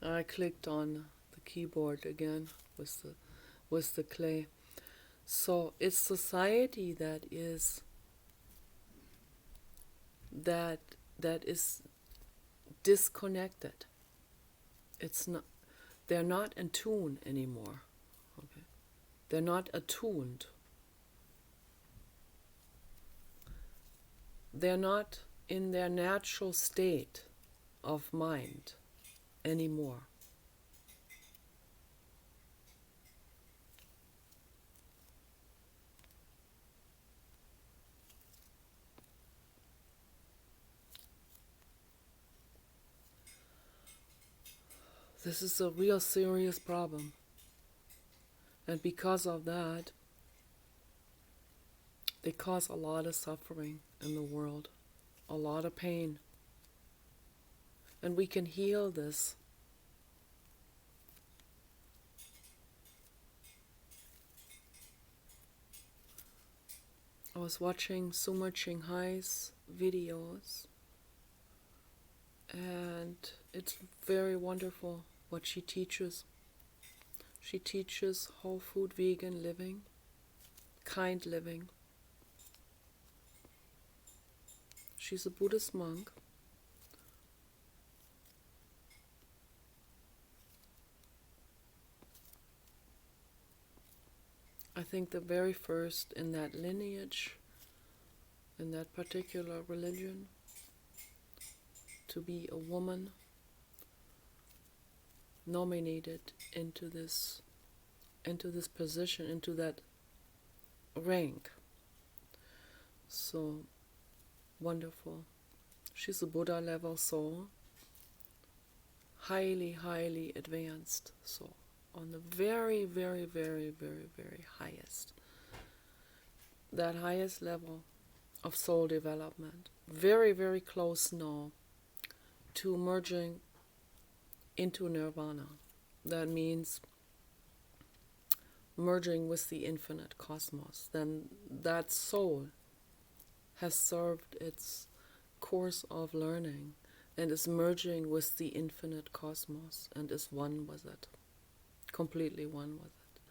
I clicked on the keyboard again with the clay. So it's society that is disconnected. It's not they're not in tune anymore. Okay. They're not attuned. They're not in their natural state of mind anymore. This is a real serious problem. And because of that, they cause a lot of suffering in the world, a lot of pain. And we can heal this. I was watching Suma Qinghai's videos, and it's very wonderful what she teaches. She teaches whole food vegan living, kind living. She's a Buddhist monk. I think the very first in that lineage, in that particular religion, to be a woman nominated into this position, into that rank. So wonderful. She's a Buddha level soul, highly, highly advanced soul, on the very, very, very, very, very highest. That highest level of soul development. Very, very close now to merging into nirvana. That means merging with the infinite cosmos. Then that soul has served its course of learning and is merging with the infinite cosmos and is one with it, completely one with it.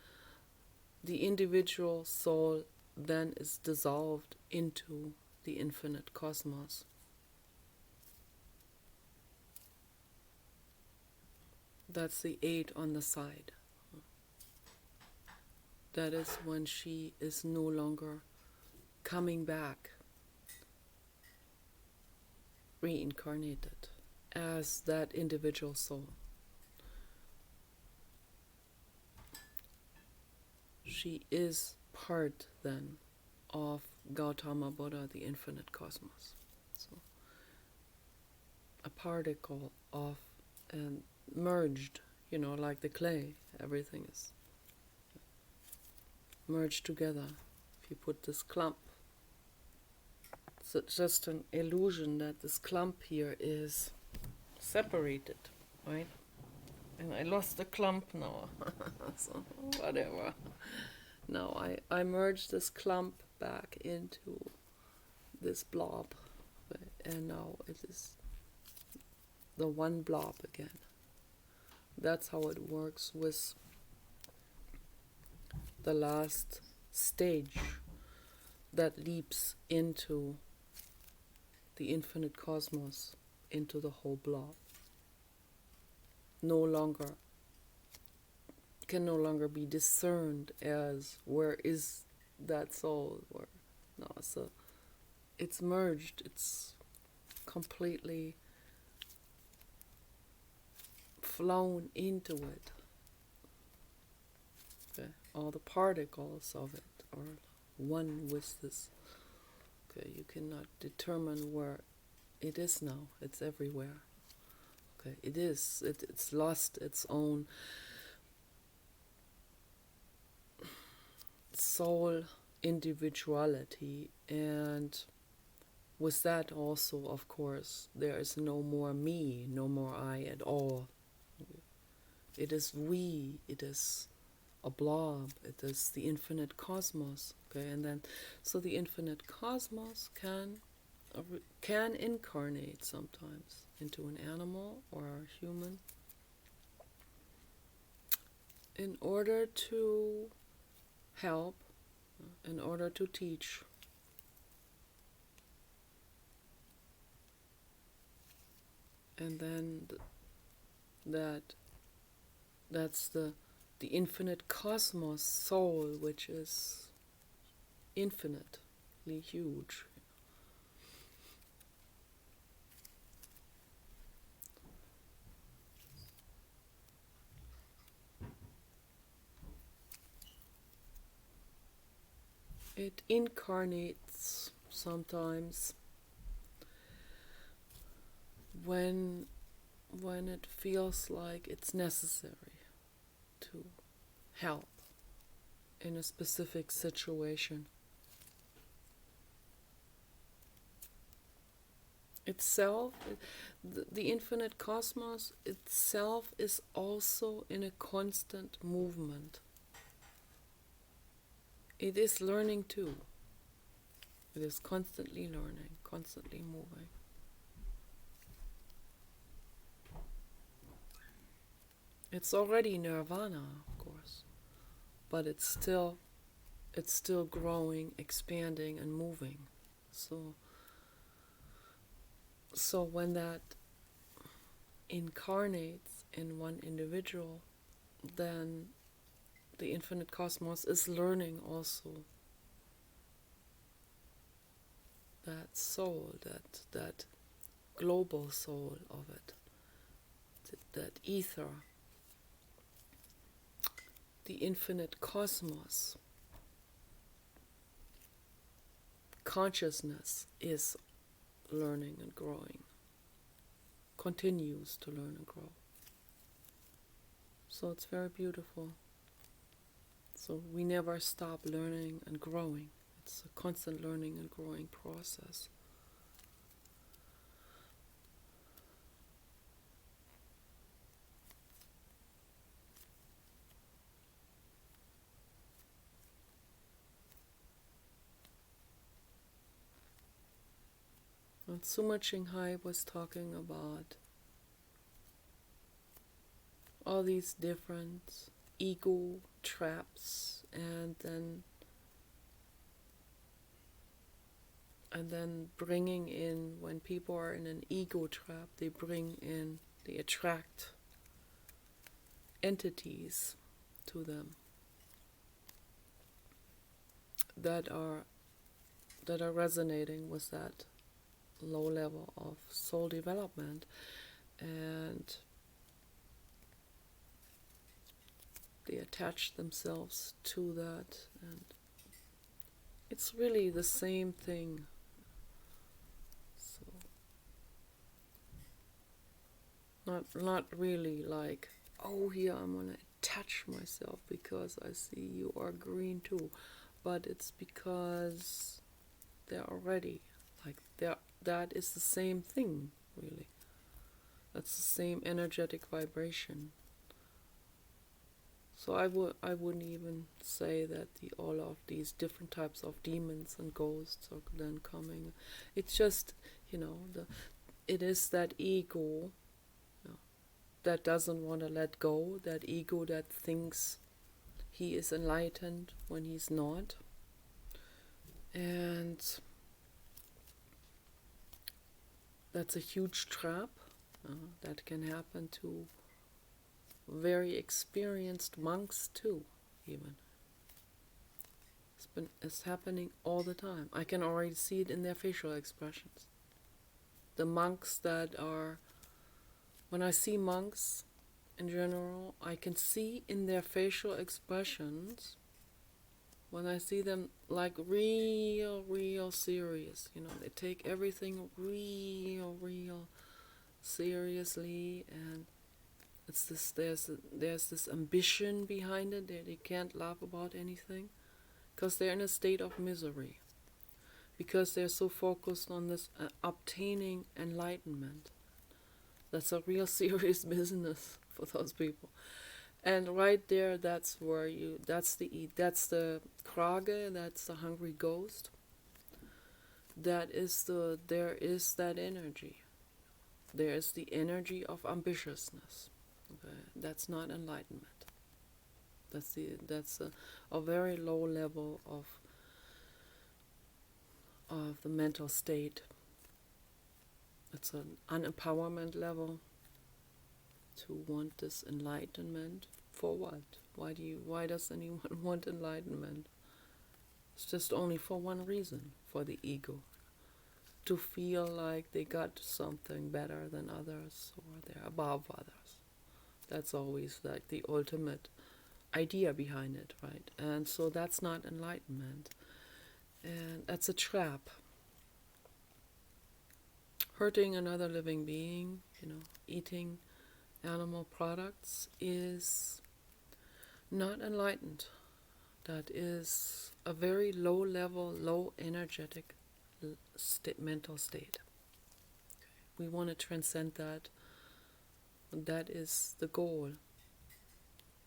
The individual soul then is dissolved into the infinite cosmos. That's the 8 on the side. That is when she is no longer coming back reincarnated as that individual soul. She is part then of Gautama Buddha, the infinite cosmos. So a particle of and merged, like the clay, everything is merged together. If you put this clump, it's just an illusion that this clump here is separated, right? And I lost the clump now. So whatever. Now I merged this clump back into this blob, and now it is the one blob again. That's how it works with the last stage that leaps into the infinite cosmos, into the whole blob. Can no longer be discerned as where is that soul. So it's merged. It's completely flown into it. Okay. All the particles of it are one with this. Okay, you cannot determine where it is now. It's everywhere. Okay, it is. It's lost its own soul individuality, and with that also, of course, there is no more me, no more I at all. It is we, it is a blob, it is the infinite cosmos. Okay, and then so the infinite cosmos can incarnate sometimes into an animal or a human, order to help, in order to teach. And then that's the infinite cosmos soul, which is infinitely huge. It incarnates sometimes when it feels like it's necessary to help in a specific situation. Itself, the infinite cosmos itself is also in a constant movement. It is learning too. It is constantly learning, constantly moving. It's already nirvana, of course, but it's still growing, expanding, and moving. So when that incarnates in one individual, then the infinite cosmos is learning also that soul, that global soul of it, that ether, the infinite cosmos. Consciousness is learning and growing, continues to learn and grow. So it's very beautiful. So we never stop learning and growing. It's a constant learning and growing process. And Suma Qinghai was talking about all these different ego traps, and then bringing in, when people are in an ego trap, they attract entities to them that are resonating with that low level of soul development, and they attach themselves to that, and it's really the same thing. So not really like, oh, here I'm gonna attach myself because I see you are green too, but it's because they're already like that is the same thing, really. That's the same energetic vibration. So I wouldn't even say that all of these different types of demons and ghosts are then coming. It's just, it is that ego, that doesn't want to let go, that ego that thinks he is enlightened when he's not. And that's a huge trap that can happen to very experienced monks too, even. It's happening all the time. I can already see it in their facial expressions. The monks that are, when I see monks in general, I can see in their facial expressions, when I see them like real serious, they take everything real seriously, and it's this, there's this ambition behind it. They can't laugh about anything because they're in a state of misery, because they're so focused on this obtaining enlightenment. That's a real serious business for those people. And right there, that's the Krage, that's the hungry ghost. There is that energy. There is the energy of ambitiousness. Okay? That's not enlightenment. That's a very low level of the mental state. It's an unempowerment level to want this enlightenment. For what? Why does anyone want enlightenment? It's just only for one reason, for the ego. To feel like they got something better than others, or they're above others. That's always like the ultimate idea behind it, right? And so that's not enlightenment. And that's a trap. Hurting another living being, eating animal products is not enlightened. That is a very low level, low energetic mental state. We want to transcend that. That is the goal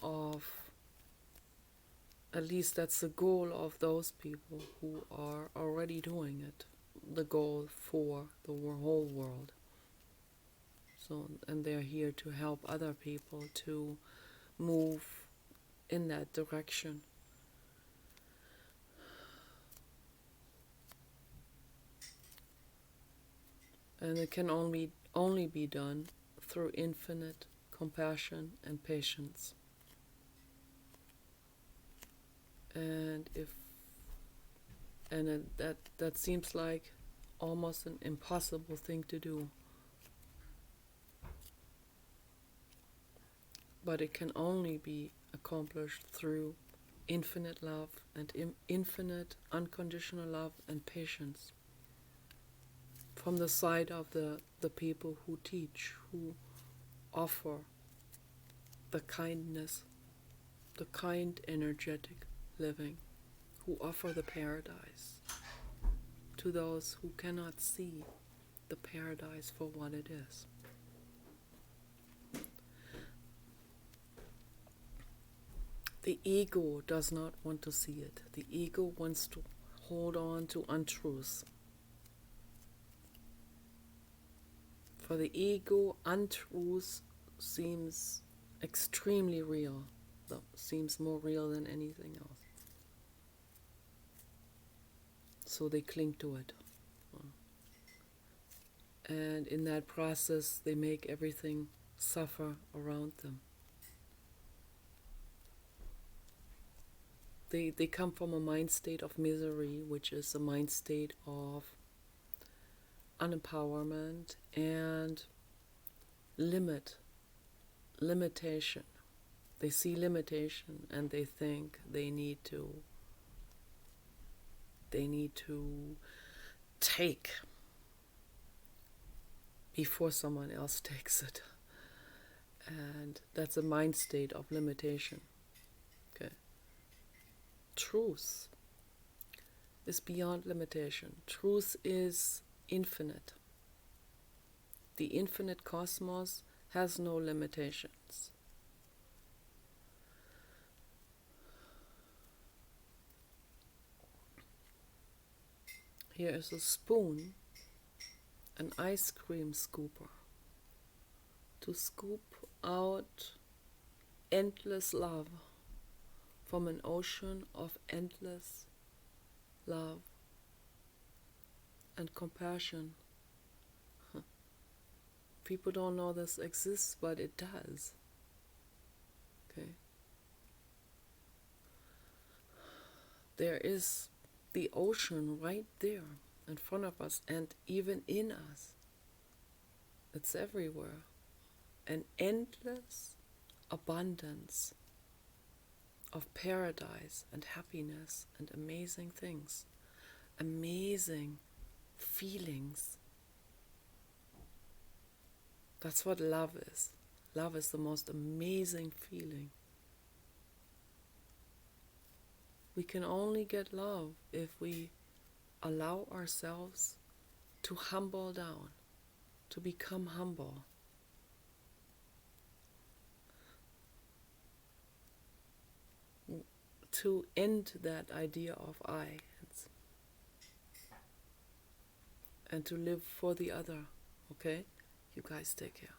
of, at least that's the goal of those people who are already doing it. The goal for the whole world. So, and they're here to help other people to move in that direction. And it can only be done through infinite compassion and patience. And that seems like almost an impossible thing to do. But it can only be accomplished through infinite love and infinite unconditional love and patience from the side of the people who teach, who offer the kindness, the kind energetic living, who offer the paradise to those who cannot see the paradise for what it is. The ego does not want to see it. The ego wants to hold on to untruths. For the ego, untruth seems extremely real, seems more real than anything else. So they cling to it. And in that process, they make everything suffer around them. They come from a mind state of misery, which is a mind state of unempowerment and limitation. They see limitation and they think they need to take before someone else takes it. And that's a mind state of limitation. Okay. Truth is beyond limitation. Truth is infinite. The infinite cosmos has no limitations. Here is a spoon, an ice cream scooper, to scoop out endless love from an ocean of endless love and compassion. People don't know this exists, but it does. Okay. There is the ocean right there in front of us and even in us. It's everywhere. An endless abundance of paradise and happiness and amazing things, amazing feelings. That's what love is. Love is the most amazing feeling. We can only get love if we allow ourselves to humble down, to become humble. To end that idea of I, and to live for the other. Okay? You guys take care.